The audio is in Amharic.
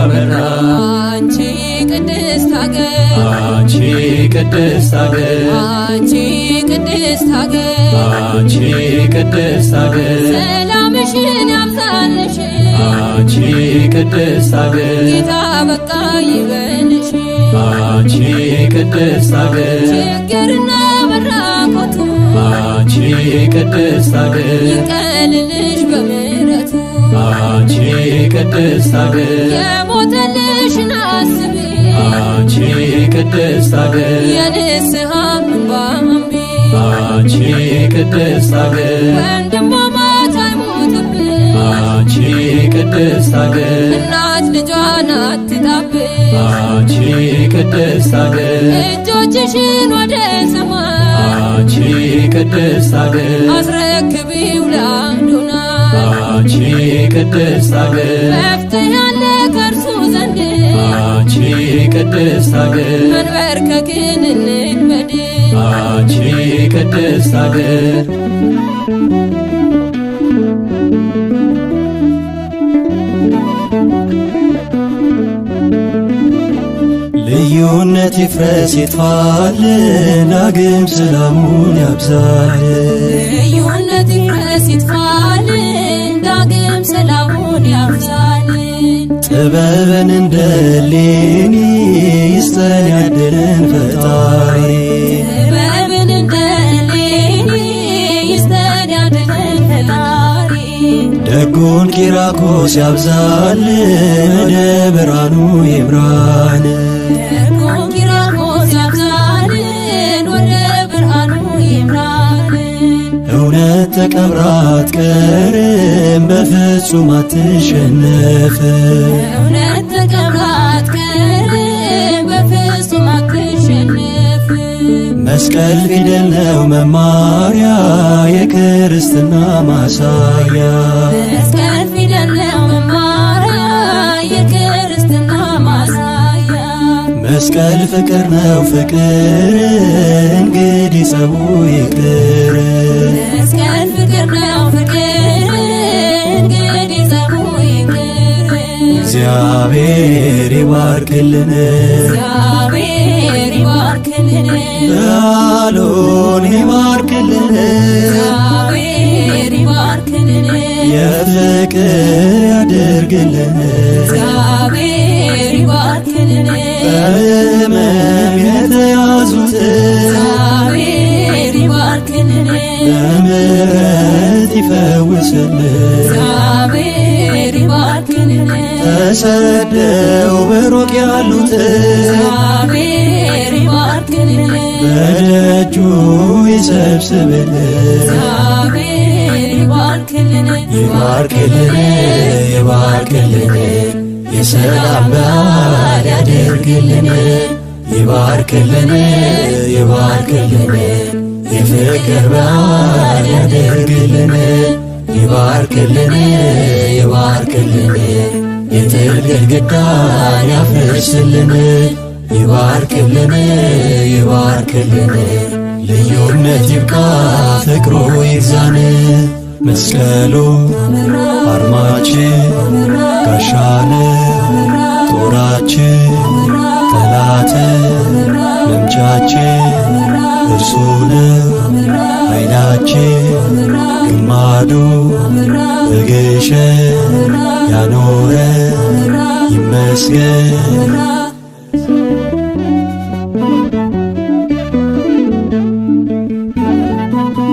አበራ አንቺ ቅድስት ሀገር አንቺ ቅድስት ሀገር አንቺ ቅድስት ሀገር አንቺ ቅድስት ሀገር ሰላምሽን ያብዛልሽ አንቺ ቅድስት ሀገር ጌታ በቃ ይበልሽ አንቺ ቅድስት ሀገር ችግርና መራቆቱ አንቺ ቅድስት ሀገር ይቀልልሽ በምሕረቱ አንቺ ቅድስት ሀገር የሞተልሽን አስቢ አንቺ ቅድስት ሀገር የንስሐ እንባ አንቢ አንቺ ቅድስት ሀገር ወንድማማች አይሞትብን አንቺ ቅድስት ሀገር እናት ልጇን አትጣብቅ አንቺ ቅድስት ሀገር እጆችሽን ወደ ሰማይ አንቺ ቅድስት ሀገር አስረክቢው ለአዶናይ አንቺ ቅድስት ሀገር መፍትሄ አለ ከእርሱ ዘንድ አንቺ ቅድስት ሀገር መንበርከክን እንልመድ አንቺ ቅድስት ሀገር ልዩነት ይፍረስ ይጥፋልን ዳግም ሰላሙን ያብዛልን ልዩነት ይፍረስ ይጥፋልን ዳግም ሰላሙን ያብዛልን ጥበብን እንደ እሌኒ ይስጠን ያድለን ፈጣሪ ጥበብን እንደ እሌኒ ይስጠን ያድለን ፈጣሪ ደጉን ኪራኮስ ያብዛልን ወደ ብርሃኑ ይብራን ደጉን ኪራኮስ ያብዛልን ወደ ብርሃኑ ይምራልን እውነት ተቀብራ አትቀርም በፍጹም አትሸነፍም እውነት ተቀብራ አትቀርም በፍጹም አትሸነፍም መስቀል ፊደል ነው መማሪያ የክርስትና ማሳያ መስቀል ፊደል ነው መማሪያ የክርስትና ማሳያ መስቀል ፍቅር ነው ፍቅር እንግዲህ ጸቡ ይቅር መስቀል ፍቅር ነው ፍቅር እንግዲህ ጸቡ ይቅር እግዚአብሔር ይባርክልን እግዚአብሔር ይባርክልን ቃሉን ይባርክልን እግዚአብሔር ይባርክልን የፍቅር ያድርግልን እግዚአብሔር ይባርክልን በሕመም የተያዙትን እግዚአብሔር ይባርክልን በምሕረት ይፈውስልን እግዚአብሔር ይባርክልን ተሰደው በሩቅ ያሉትን እግዚአብሔር ይባርክልን በደጁ ይሰብስብልን እግዚአብሔር ይባርክልን ይባርክልን ይባርክልን የሰላም በዓል ያደርግልን ይባርክልን ይባርክልን የፍቅር በዓል ያደርግልን ይባርክልን ይባርክልን የጥል ግድግዳን ያፍርስልን ይባርክልን ይባርክልን ልዩነት ይብቃ ፍቅሩ ይግዛን መስቀሉ አርማችን ጋሻን ጦራችን ጠላት መምቻችን እርሱ ነው ኃይላችን ግማዱ በግሸን ያኖረ ይመስገን